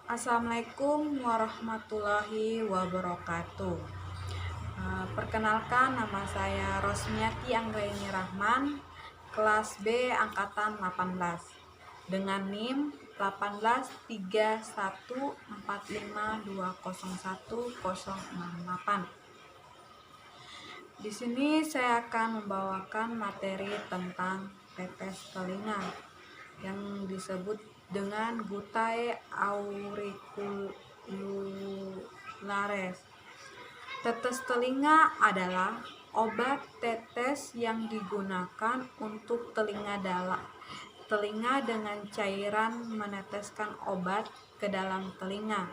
Assalamualaikum warahmatullahi wabarakatuh. Perkenalkan, nama saya Rosmiati Anggraini Rahman, kelas B angkatan 18 dengan NIM 183145201068. Di sini saya akan membawakan materi tentang pepes telinga yang disebut dengan Guttae auricularis. Tetes telinga adalah obat tetes yang digunakan untuk telinga dengan cairan meneteskan obat ke dalam telinga,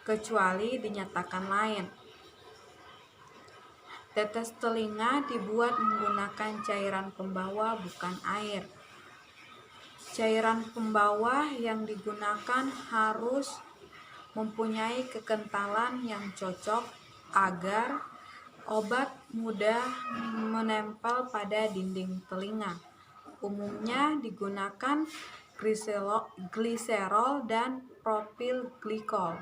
kecuali dinyatakan lain. Tetes telinga dibuat menggunakan cairan pembawa, bukan air. Cairan pembawa yang digunakan harus mempunyai kekentalan yang cocok agar obat mudah menempel pada dinding telinga. Umumnya digunakan gliserol dan propil glikol.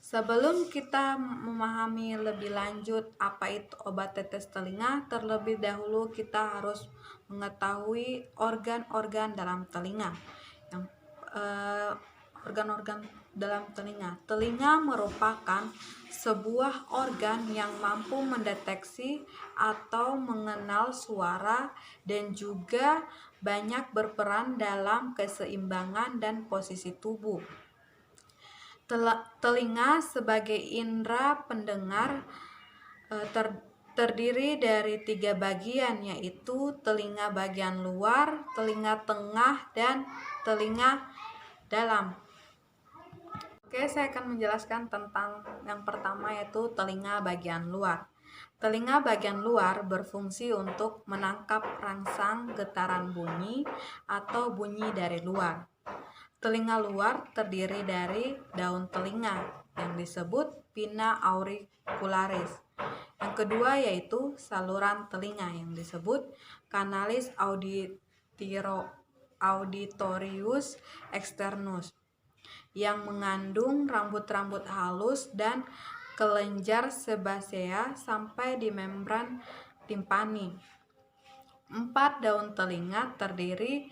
Sebelum kita memahami lebih lanjut apa itu obat tetes telinga, terlebih dahulu kita harus mengetahui organ-organ dalam telinga. Organ-organ dalam telinga. Telinga merupakan sebuah organ yang mampu mendeteksi atau mengenal suara dan juga banyak berperan dalam keseimbangan dan posisi tubuh. Telinga sebagai indera pendengar terdiri dari 3 bagian, yaitu telinga bagian luar, telinga tengah, dan telinga dalam. Oke, saya akan menjelaskan tentang yang pertama, yaitu telinga bagian luar. Telinga bagian luar berfungsi untuk menangkap rangsang getaran bunyi atau bunyi dari luar. Telinga luar terdiri dari daun telinga yang disebut pinna auricularis. Yang kedua yaitu saluran telinga yang disebut canalis auditorius externus, yang mengandung rambut-rambut halus dan kelenjar sebasea sampai di membran timpani. 4 daun telinga terdiri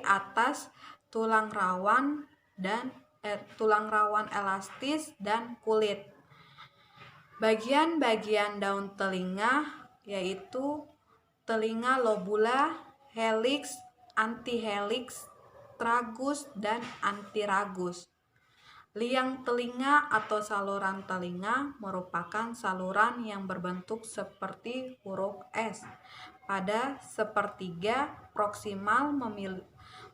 atas tulang rawan elastis dan kulit. Bagian-bagian daun telinga yaitu telinga lobula, helix, antihelix, tragus, dan antiragus. Liang telinga atau saluran telinga merupakan saluran yang berbentuk seperti huruf S. Pada sepertiga proksimal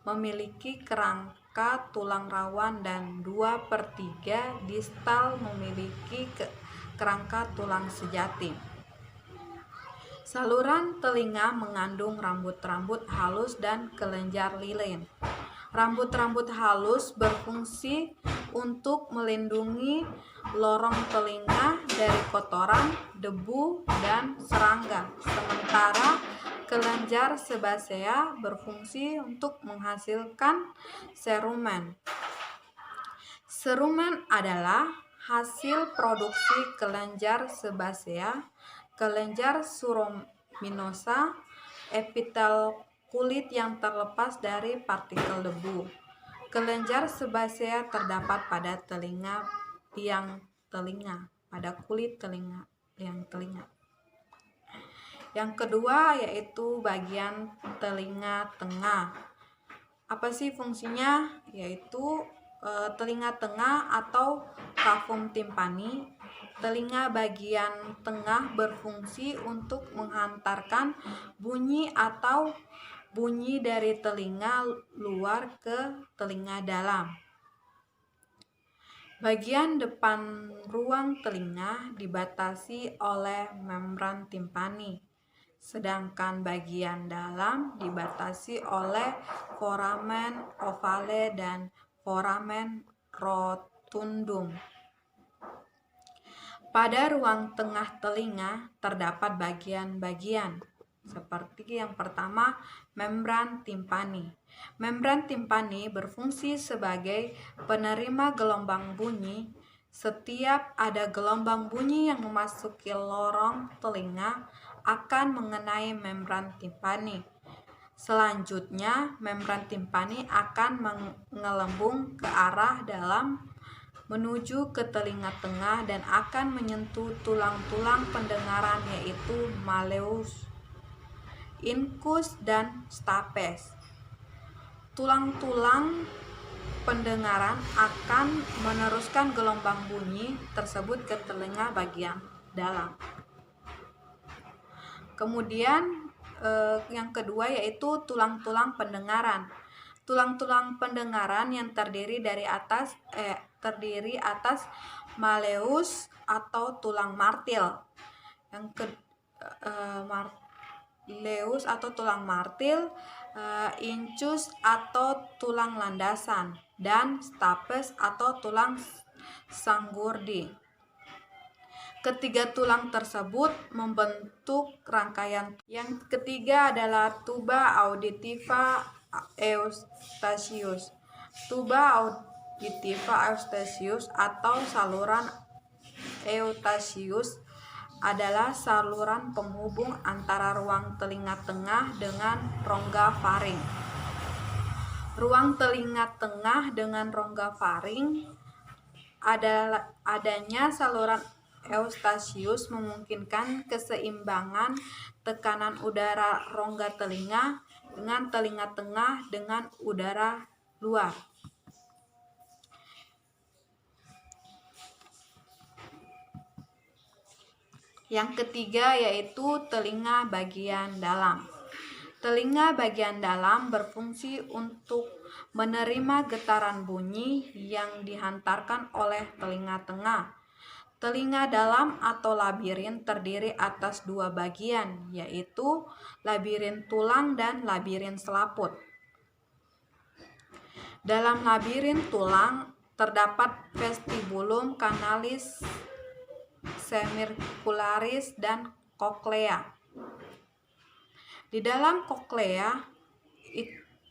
memiliki kerangka tulang rawan dan 2/3 distal memiliki kerangka tulang sejati. Saluran telinga mengandung rambut-rambut halus dan kelenjar lilin. Rambut-rambut halus berfungsi untuk melindungi lorong telinga dari kotoran, debu, dan serangga. Sementara kelenjar sebasea berfungsi untuk menghasilkan serumen. Serumen adalah hasil produksi kelenjar sebasea, kelenjar surominosa, epitel kulit yang terlepas dari partikel debu. Kelenjar sebasea terdapat pada pada kulit liang telinga. Yang kedua yaitu bagian telinga tengah. Apa sih fungsinya? Yaitu telinga tengah atau cavum tympani. Telinga bagian tengah berfungsi untuk menghantarkan bunyi dari telinga luar ke telinga dalam. Bagian depan ruang telinga dibatasi oleh membran timpani, sedangkan bagian dalam dibatasi oleh foramen ovale dan foramen rotundum. Pada ruang tengah telinga terdapat bagian-bagian, Seperti yang pertama, membran timpani. Membran timpani berfungsi sebagai penerima gelombang bunyi. Setiap ada gelombang bunyi yang memasuki lorong telinga akan mengenai membran timpani. Selanjutnya, membran timpani akan mengelembung ke arah dalam menuju ke telinga tengah dan akan menyentuh tulang-tulang pendengaran yaitu malleus, incus, dan stapes. Tulang-tulang pendengaran akan meneruskan gelombang bunyi tersebut ke telinga bagian dalam. Kemudian yang kedua yaitu tulang-tulang pendengaran. Tulang-tulang pendengaran yang terdiri atas malleus atau tulang martil. Malleus atau tulang martil, incus atau tulang landasan, dan stapes atau tulang sanggurdi. Ketiga tulang tersebut membentuk rangkaian. Yang ketiga adalah tuba auditiva eustachius. Tuba auditiva eustachius atau saluran eustachius adalah saluran penghubung antara ruang telinga tengah dengan rongga faring. Ruang telinga tengah dengan rongga faring adanya saluran eustachius memungkinkan keseimbangan tekanan udara rongga telinga dengan telinga tengah dengan udara luar. Yang ketiga yaitu telinga bagian dalam. Telinga bagian dalam berfungsi untuk menerima getaran bunyi yang dihantarkan oleh telinga tengah. Telinga dalam atau labirin terdiri atas dua bagian, yaitu labirin tulang dan labirin selaput. Dalam labirin tulang terdapat vestibulum, canalis, semicircularis, dan koklea. Di dalam koklea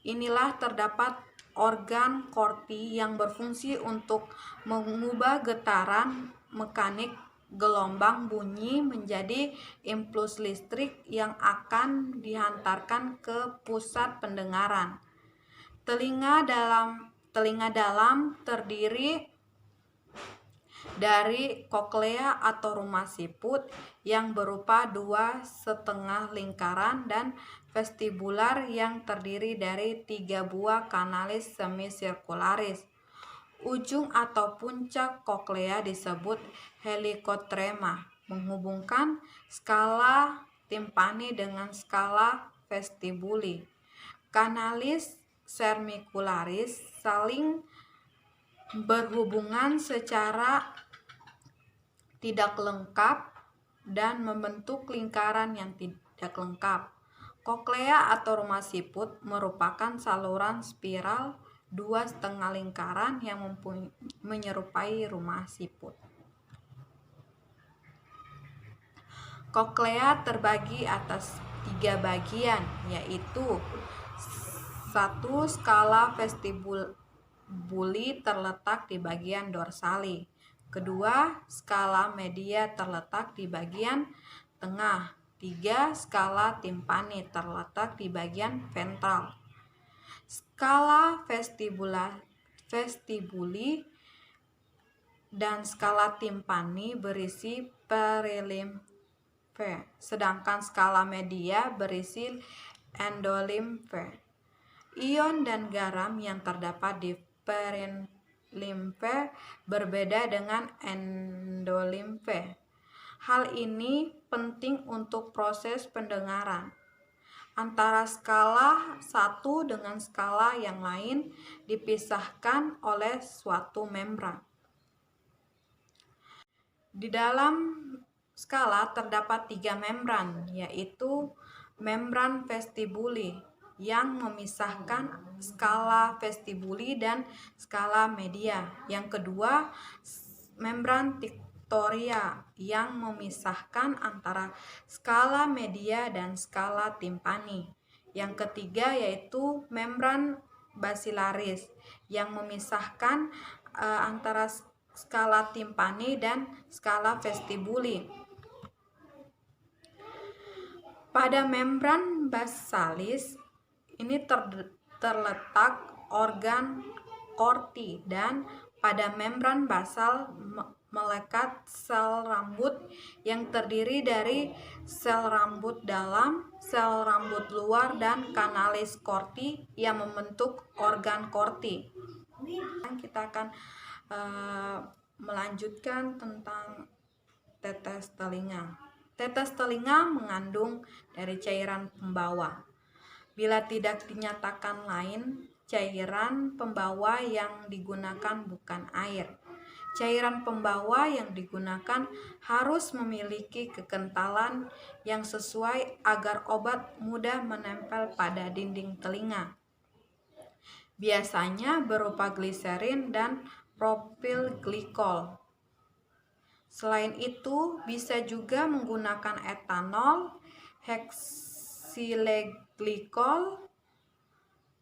inilah terdapat organ Corti yang berfungsi untuk mengubah getaran mekanik gelombang bunyi menjadi impuls listrik yang akan dihantarkan ke pusat pendengaran. Telinga dalam terdiri dari koklea atau rumah siput yang berupa 2,5 lingkaran dan vestibular yang terdiri dari 3 buah kanalis semicircularis. Ujung atau puncak koklea disebut helicotrema, menghubungkan skala timpani dengan skala vestibuli. Kanalis semicircularis saling berhubungan secara tidak lengkap dan membentuk lingkaran yang tidak lengkap. Koklea atau rumah siput merupakan saluran spiral 2,5 lingkaran yang menyerupai rumah siput. Koklea terbagi atas 3 bagian, yaitu 1. Skala vestibuli terletak di bagian dorsali. 2. Skala media terletak di bagian tengah. 3. Skala timpani terletak di bagian ventral. Skala vestibuli dan skala timpani berisi perilimfe, sedangkan skala media berisi endolimfe. Ion dan garam yang terdapat di perilimfe berbeda dengan endolimfe. Hal ini penting untuk proses pendengaran. Antara skala satu dengan skala yang lain dipisahkan oleh suatu membran. Di dalam skala terdapat 3 membran, yaitu membran vestibuli yang memisahkan skala vestibuli dan skala media. Yang kedua, membran Victoria yang memisahkan antara skala media dan skala timpani. Yang ketiga yaitu membran basilaris yang memisahkan antara skala timpani dan skala vestibuli. Pada membran basalis ini terletak organ korti, dan pada membran basal melekat sel rambut yang terdiri dari sel rambut dalam, sel rambut luar, dan kanalis korti yang membentuk organ korti. Kita akan melanjutkan tentang tetes telinga. Tetes telinga mengandung dari cairan pembawa. Bila tidak dinyatakan lain, cairan pembawa yang digunakan bukan air. Cairan pembawa yang digunakan harus memiliki kekentalan yang sesuai agar obat mudah menempel pada dinding telinga. Biasanya berupa gliserin dan propilglikol. Selain itu, bisa juga menggunakan etanol, heksileglikol,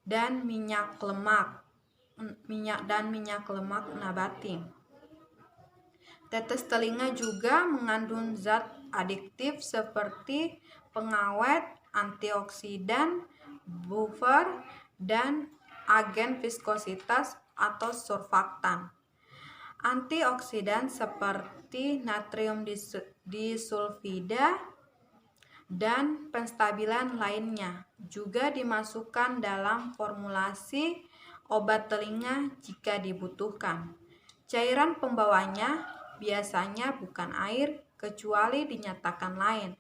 dan minyak lemak nabati. Tetes telinga juga mengandung zat adiktif seperti pengawet, antioksidan, buffer, dan agen viskositas atau surfaktan. Antioksidan seperti natrium disulfida dan penstabilan lainnya juga dimasukkan dalam formulasi obat telinga jika dibutuhkan. Cairan pembawanya biasanya bukan air kecuali dinyatakan lain.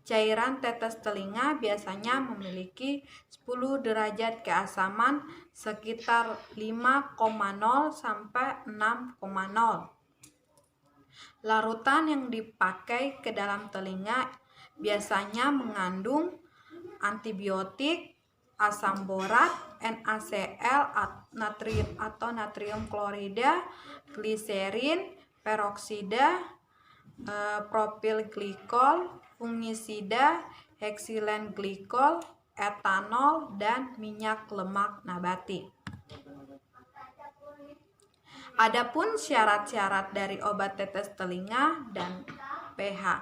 Cairan tetes telinga biasanya memiliki 10 derajat keasaman sekitar 5,0 sampai 6,0. Larutan yang dipakai ke dalam telinga biasanya mengandung antibiotik, asam borat, NaCl atau natrium klorida, gliserin, peroksida, propilglikol, fungisida, heksilen glikol, etanol, dan minyak lemak nabati. Adapun syarat-syarat dari obat tetes telinga dan pH.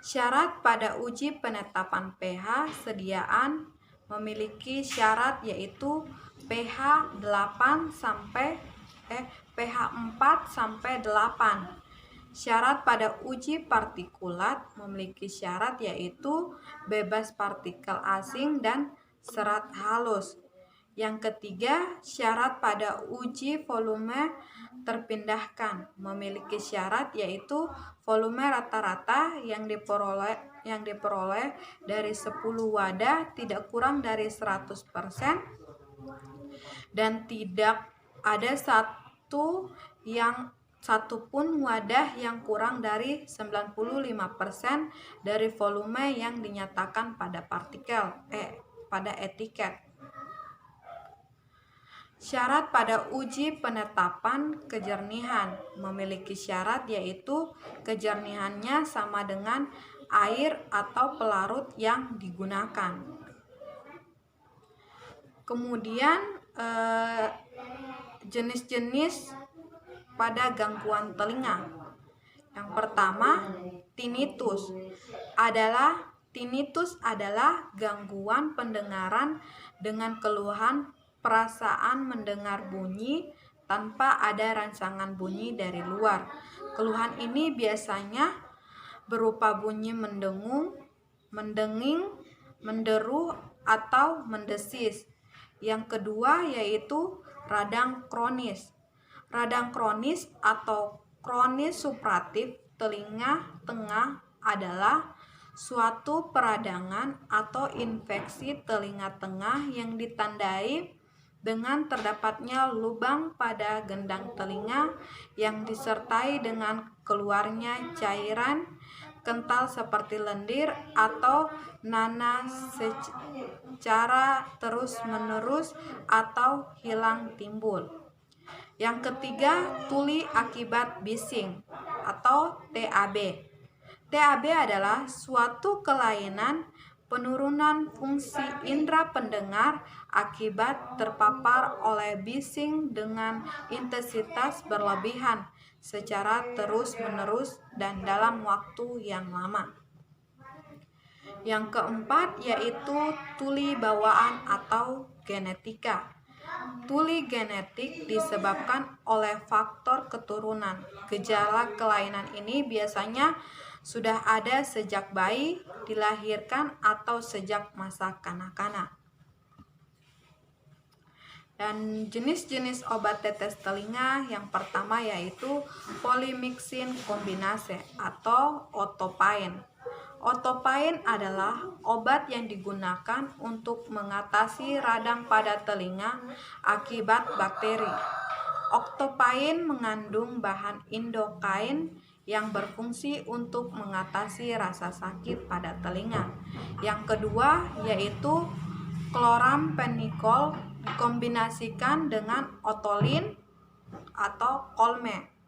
Syarat pada uji penetapan pH sediaan memiliki syarat yaitu pH 4 sampai 8. Syarat pada uji partikulat memiliki syarat yaitu bebas partikel asing dan serat halus. Yang ketiga, syarat pada uji volume terpindahkan memiliki syarat yaitu volume rata-rata yang diperoleh dari 10 wadah tidak kurang dari 100% dan tidak ada satupun wadah yang kurang dari 95% dari volume yang dinyatakan pada etiket. Syarat pada uji penetapan kejernihan memiliki syarat yaitu kejernihannya sama dengan air atau pelarut yang digunakan. Kemudian jenis-jenis pada gangguan telinga. Yang pertama, tinnitus adalah gangguan pendengaran dengan keluhan perasaan mendengar bunyi tanpa ada rangsangan bunyi dari luar. Keluhan ini biasanya berupa bunyi mendengung, mendenging, menderu, atau mendesis. Yang kedua yaitu radang kronis. Radang kronis atau kronis supratif telinga tengah adalah suatu peradangan atau infeksi telinga tengah yang ditandai dengan terdapatnya lubang pada gendang telinga yang disertai dengan keluarnya cairan kental seperti lendir atau nanas secara terus-menerus atau hilang timbul. Yang ketiga, tuli akibat bising. atau TAB. TAB adalah suatu kelainan penurunan fungsi indera pendengar akibat terpapar oleh bising dengan intensitas berlebihan secara terus-menerus dan dalam waktu yang lama. Yang keempat yaitu tuli bawaan atau genetika. Tuli genetik disebabkan oleh faktor keturunan. Gejala kelainan ini biasanya sudah ada sejak bayi dilahirkan atau sejak masa kanak-kanak. Dan jenis-jenis obat tetes telinga yang pertama yaitu polymyxin kombinase atau Otopain. Otopain adalah obat yang digunakan untuk mengatasi radang pada telinga akibat bakteri. Otopain mengandung bahan indokain yang berfungsi untuk mengatasi rasa sakit pada telinga. Yang kedua yaitu chloramphenicol dikombinasikan dengan otolin atau kolme.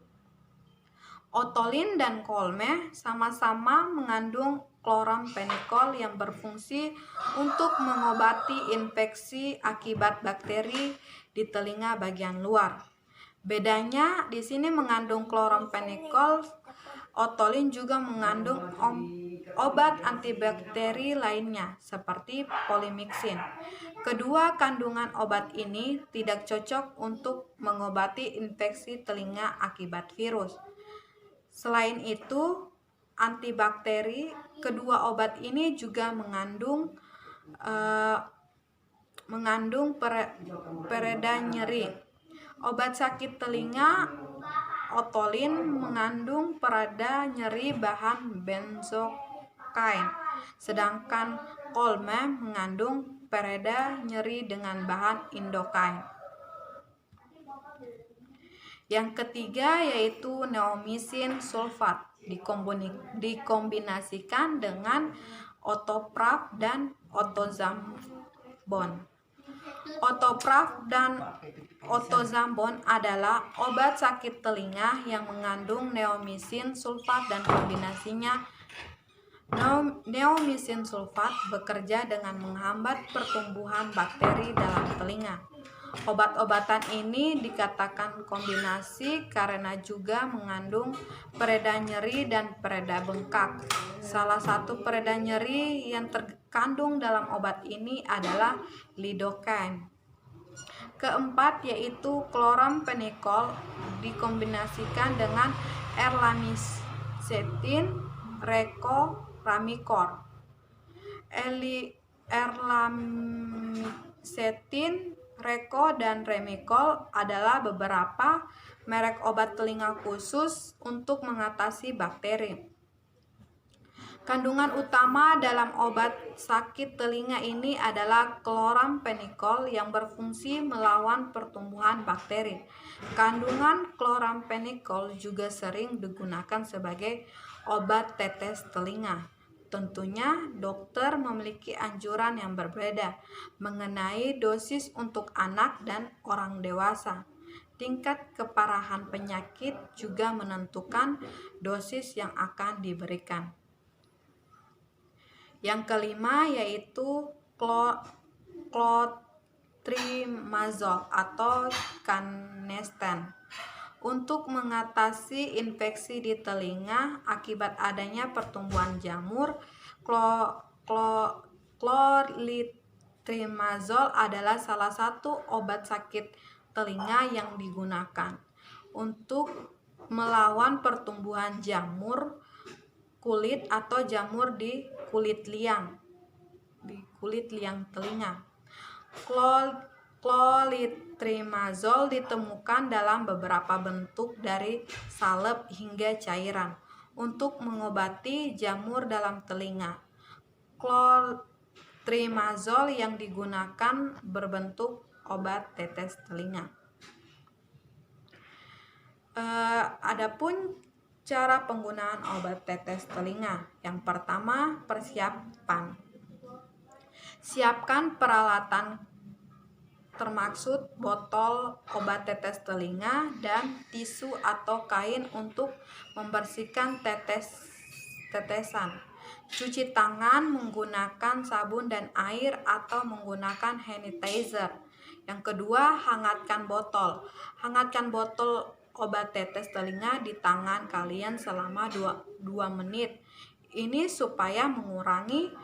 Otolin dan kolme sama-sama mengandung chloramphenicol yang berfungsi untuk mengobati infeksi akibat bakteri di telinga bagian luar. Bedanya di sini mengandung chloramphenicol, otolin juga mengandung obat antibakteri lainnya seperti polymyxin. Kedua kandungan obat ini tidak cocok untuk mengobati infeksi telinga akibat virus. Selain itu, antibakteri, kedua obat ini juga mengandung pereda nyeri. Obat sakit telinga otolin mengandung pereda nyeri bahan benzokain, sedangkan kolme mengandung pereda nyeri dengan bahan indokain. Yang ketiga yaitu neomycin sulfat dikombinasikan dengan Otopraf dan Otozambon. Otopraf dan Otozambon adalah obat sakit telinga yang mengandung neomycin sulfat dan kombinasinya. Neomycin sulfat bekerja dengan menghambat pertumbuhan bakteri dalam telinga. Obat-obatan ini dikatakan kombinasi karena juga mengandung pereda nyeri dan pereda bengkak. Salah satu pereda nyeri yang terkandung dalam obat ini adalah lidocaine. Keempat yaitu chloramphenicol dikombinasikan dengan erlamisetin, Reko-Ramicor. Erlamisetin, Reko, dan Remicol adalah beberapa merek obat telinga khusus untuk mengatasi bakteri. Kandungan utama dalam obat sakit telinga ini adalah chloramphenicol yang berfungsi melawan pertumbuhan bakteri. Kandungan chloramphenicol juga sering digunakan sebagai obat tetes telinga. Tentunya dokter memiliki anjuran yang berbeda mengenai dosis untuk anak dan orang dewasa. Tingkat keparahan penyakit juga menentukan dosis yang akan diberikan. Yang kelima yaitu clotrimazole atau canesten. Untuk mengatasi infeksi di telinga akibat adanya pertumbuhan jamur, clotrimazole adalah salah satu obat sakit telinga yang digunakan untuk melawan pertumbuhan jamur kulit atau jamur di kulit liang telinga. Clotrimazole ditemukan dalam beberapa bentuk dari salep hingga cairan untuk mengobati jamur dalam telinga. Clotrimazole yang digunakan berbentuk obat tetes telinga. Adapun cara penggunaan obat tetes telinga. Yang pertama, persiapan. Siapkan peralatan termaksud botol obat tetes telinga dan tisu atau kain untuk membersihkan tetesan. Cuci tangan menggunakan sabun dan air atau menggunakan hand sanitizer. Yang kedua, hangatkan botol. Hangatkan botol obat tetes telinga di tangan kalian selama 2 menit. Ini supaya mengurangi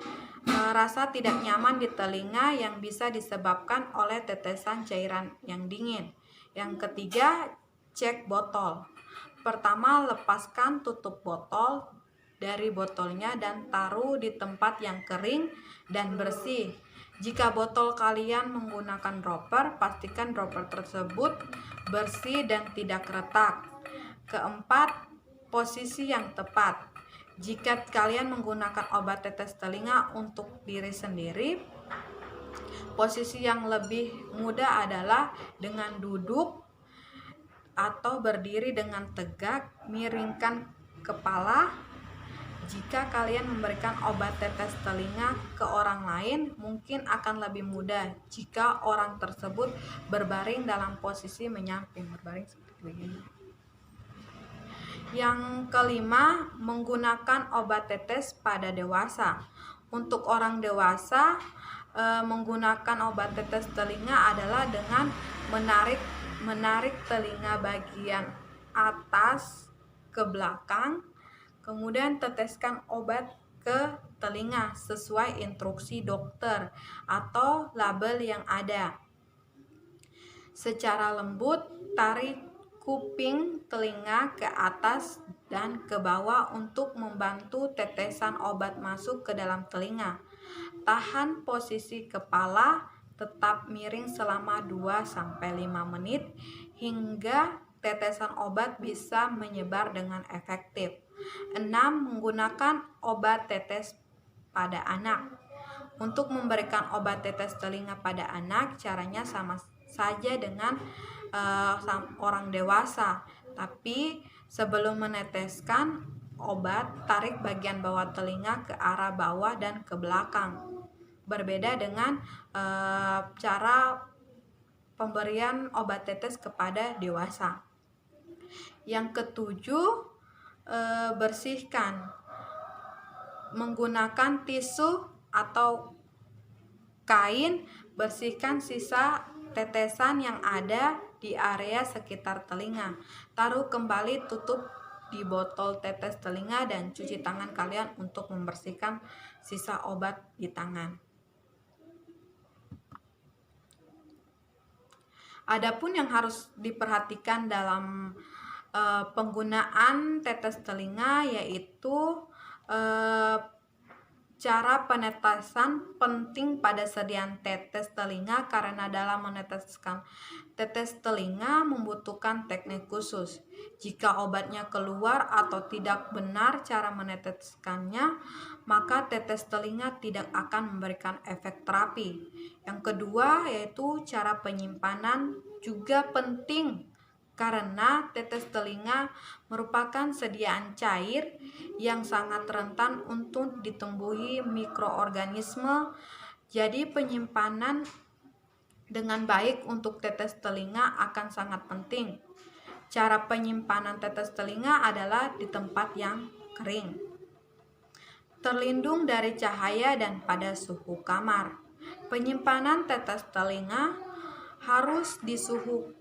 rasa tidak nyaman di telinga yang bisa disebabkan oleh tetesan cairan yang dingin. Yang ketiga, cek botol. Pertama, lepaskan tutup botol dari botolnya dan taruh di tempat yang kering dan bersih. Jika botol kalian menggunakan dropper, pastikan dropper tersebut bersih dan tidak retak. Keempat, posisi yang tepat. Jika kalian menggunakan obat tetes telinga untuk diri sendiri, posisi yang lebih mudah adalah dengan duduk atau berdiri dengan tegak, miringkan kepala. Jika kalian memberikan obat tetes telinga ke orang lain, mungkin akan lebih mudah jika orang tersebut berbaring dalam posisi menyamping, berbaring seperti begini. Yang kelima, menggunakan obat tetes pada dewasa. Untuk orang dewasa, menggunakan obat tetes telinga adalah dengan menarik telinga bagian atas ke belakang, kemudian teteskan obat ke telinga sesuai instruksi dokter atau label yang ada. Secara lembut, tarik kuping telinga ke atas dan ke bawah untuk membantu tetesan obat masuk ke dalam telinga. Tahan posisi kepala tetap miring selama 2-5 menit hingga tetesan obat bisa menyebar dengan efektif. 6. Menggunakan obat tetes pada anak. Untuk memberikan obat tetes telinga pada anak, caranya sama saja dengan orang dewasa, tapi sebelum meneteskan obat, tarik bagian bawah telinga ke arah bawah dan ke belakang. Berbeda dengan cara pemberian obat tetes kepada dewasa. Yang ketujuh, bersihkan menggunakan tisu atau kain. Bersihkan sisa tetesan yang ada di area sekitar telinga. Taruh kembali tutup di botol tetes telinga dan cuci tangan kalian untuk membersihkan sisa obat di tangan. Adapun yang harus diperhatikan dalam penggunaan tetes telinga yaitu cara penetesan penting pada sediaan tetes telinga karena dalam meneteskan tetes telinga membutuhkan teknik khusus. Jika obatnya keluar atau tidak benar cara meneteskannya, maka tetes telinga tidak akan memberikan efek terapi. Yang kedua yaitu cara penyimpanan juga penting karena tetes telinga merupakan sediaan cair yang sangat rentan untuk ditumbuhi mikroorganisme. Jadi penyimpanan dengan baik untuk tetes telinga akan sangat penting. Cara penyimpanan tetes telinga adalah di tempat yang kering, terlindung dari cahaya dan pada suhu kamar. Penyimpanan tetes telinga harus di suhu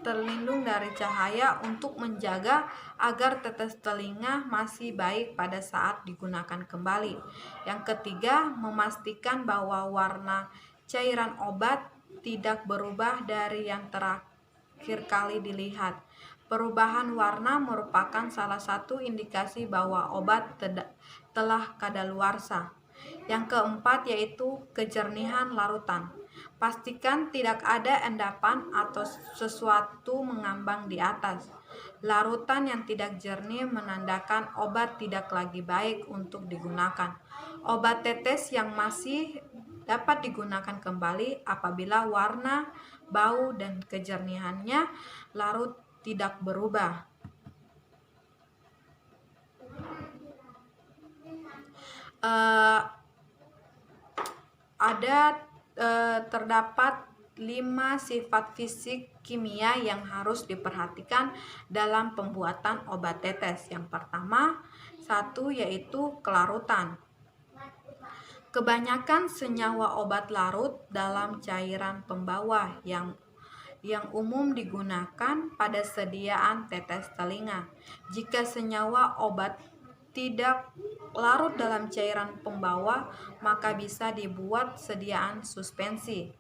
terlindung dari cahaya untuk menjaga agar tetes telinga masih baik pada saat digunakan kembali. Yang ketiga, memastikan bahwa warna cairan obat tidak berubah dari yang terakhir kali dilihat. Perubahan warna merupakan salah satu indikasi bahwa obat telah kadaluarsa. Yang keempat yaitu kejernihan larutan. Pastikan tidak ada endapan atau sesuatu mengambang di atas. Larutan yang tidak jernih menandakan obat tidak lagi baik untuk digunakan. Obat tetes yang masih dapat digunakan kembali apabila warna, bau, dan kejernihannya larut tidak berubah. Ada terdapat 5 sifat fisik kimia yang harus diperhatikan dalam pembuatan obat tetes. Yang pertama, satu yaitu kelarutan. Kebanyakan senyawa obat larut dalam cairan pembawa yang umum digunakan pada sediaan tetes telinga. Jika senyawa obat tidak larut dalam cairan pembawa, maka bisa dibuat sediaan suspensi.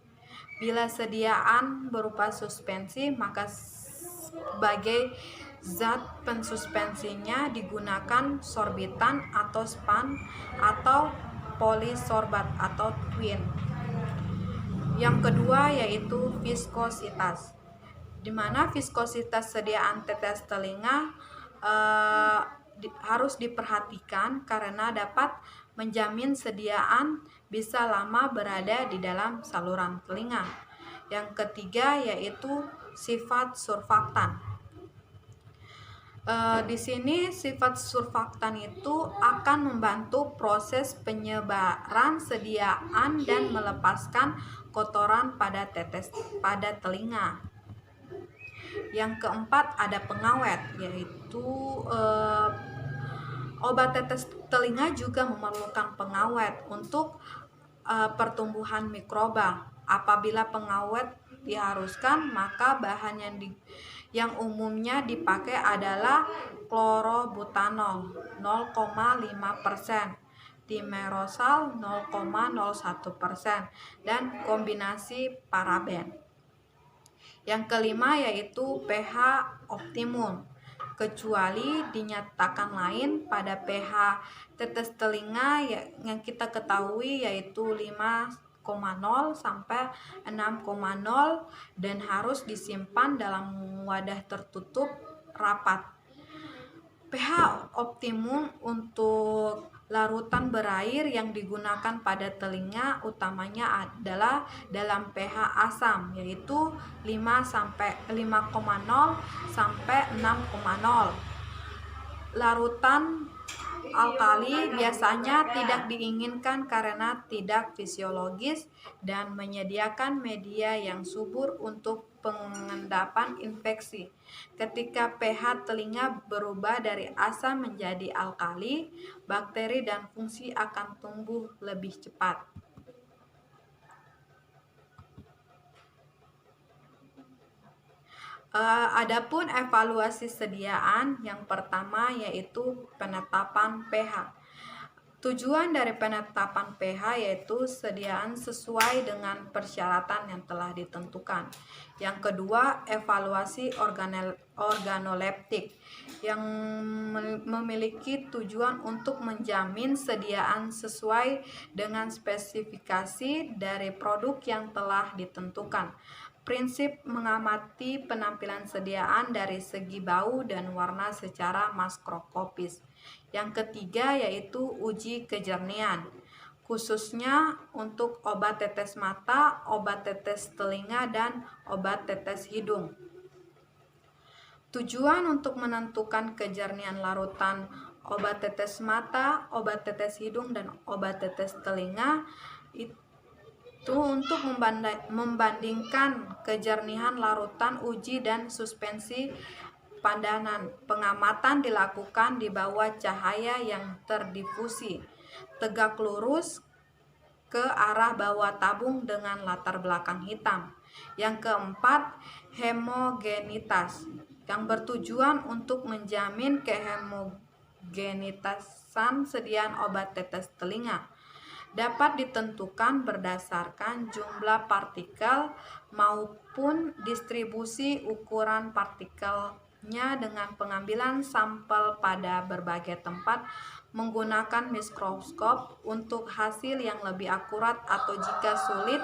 Bila sediaan berupa suspensi, maka sebagai zat pensuspensinya digunakan sorbitan atau span atau polisorbat atau twin. Yang kedua yaitu viskositas, di mana viskositas sediaan tetes telinga harus diperhatikan karena dapat menjamin sediaan bisa lama berada di dalam saluran telinga. Yang ketiga yaitu sifat surfaktan. Di sini sifat surfaktan itu akan membantu proses penyebaran sediaan dan melepaskan kotoran pada telinga. Yang keempat ada pengawet, yaitu obat tetes telinga juga memerlukan pengawet untuk pertumbuhan mikroba. Apabila pengawet diharuskan, maka bahan yang umumnya dipakai adalah klorobutanol 0,5%, timerosal 0,01%, dan kombinasi paraben. Yang kelima yaitu pH optimum, kecuali dinyatakan lain pada pH tetes telinga yang kita ketahui yaitu 5,0 sampai 6,0 dan harus disimpan dalam wadah tertutup rapat. pH optimum untuk larutan berair yang digunakan pada telinga utamanya adalah dalam pH asam, yaitu 5,0 sampai 6,0. Larutan alkali biasanya tidak diinginkan karena tidak fisiologis dan menyediakan media yang subur untuk pengendapan infeksi. Ketika pH telinga berubah dari asam menjadi alkali, bakteri dan fungsi akan tumbuh lebih cepat. Adapun evaluasi sediaan, yang pertama yaitu penetapan pH. Tujuan dari penetapan pH yaitu sediaan sesuai dengan persyaratan yang telah ditentukan. Yang kedua, evaluasi organoleptik yang memiliki tujuan untuk menjamin sediaan sesuai dengan spesifikasi dari produk yang telah ditentukan. Prinsip mengamati penampilan sediaan dari segi bau dan warna secara makroskopis. Yang ketiga yaitu uji kejernihan, khususnya untuk obat tetes mata, obat tetes telinga, dan obat tetes hidung. Tujuan untuk menentukan kejernihan larutan obat tetes mata, obat tetes hidung, dan obat tetes telinga itu untuk membandingkan kejernihan larutan uji dan suspensi pandangan. Pengamatan dilakukan di bawah cahaya yang terdifusi, tegak lurus ke arah bawah tabung dengan latar belakang hitam. Yang keempat, homogenitas, yang bertujuan untuk menjamin kehomogenitasan sediaan obat tetes telinga. Dapat ditentukan berdasarkan jumlah partikel maupun distribusi ukuran partikelnya dengan pengambilan sampel pada berbagai tempat menggunakan mikroskop untuk hasil yang lebih akurat, atau jika sulit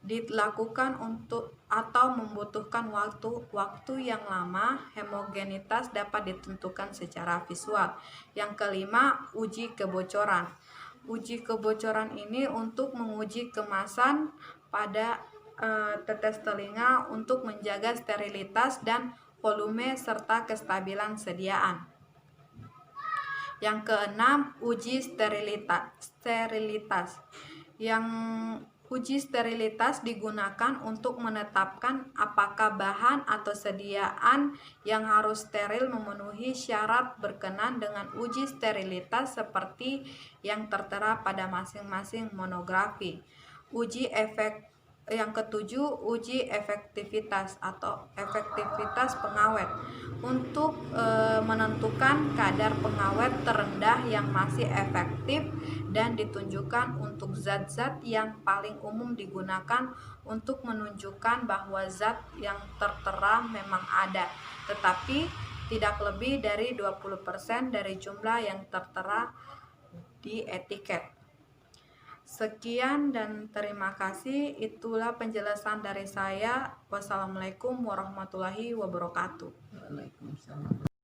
dilakukan atau membutuhkan waktu yang lama, homogenitas dapat ditentukan secara visual. Yang kelima, uji kebocoran. Uji kebocoran ini untuk menguji kemasan pada tetes telinga untuk menjaga sterilitas dan volume serta kestabilan sediaan. Yang keenam, uji sterilitas yang Uji sterilitas digunakan untuk menetapkan apakah bahan atau sediaan yang harus steril memenuhi syarat berkenan dengan uji sterilitas seperti yang tertera pada masing-masing monografi. Yang ketujuh, uji efektivitas atau efektivitas pengawet untuk menentukan kadar pengawet terendah yang masih efektif dan ditunjukkan untuk zat-zat yang paling umum digunakan untuk menunjukkan bahwa zat yang tertera memang ada, tetapi tidak lebih dari 20% dari jumlah yang tertera di etiket. Sekian dan terima kasih. Itulah penjelasan dari saya. Wassalamualaikum warahmatullahi wabarakatuh. Waalaikumsalam.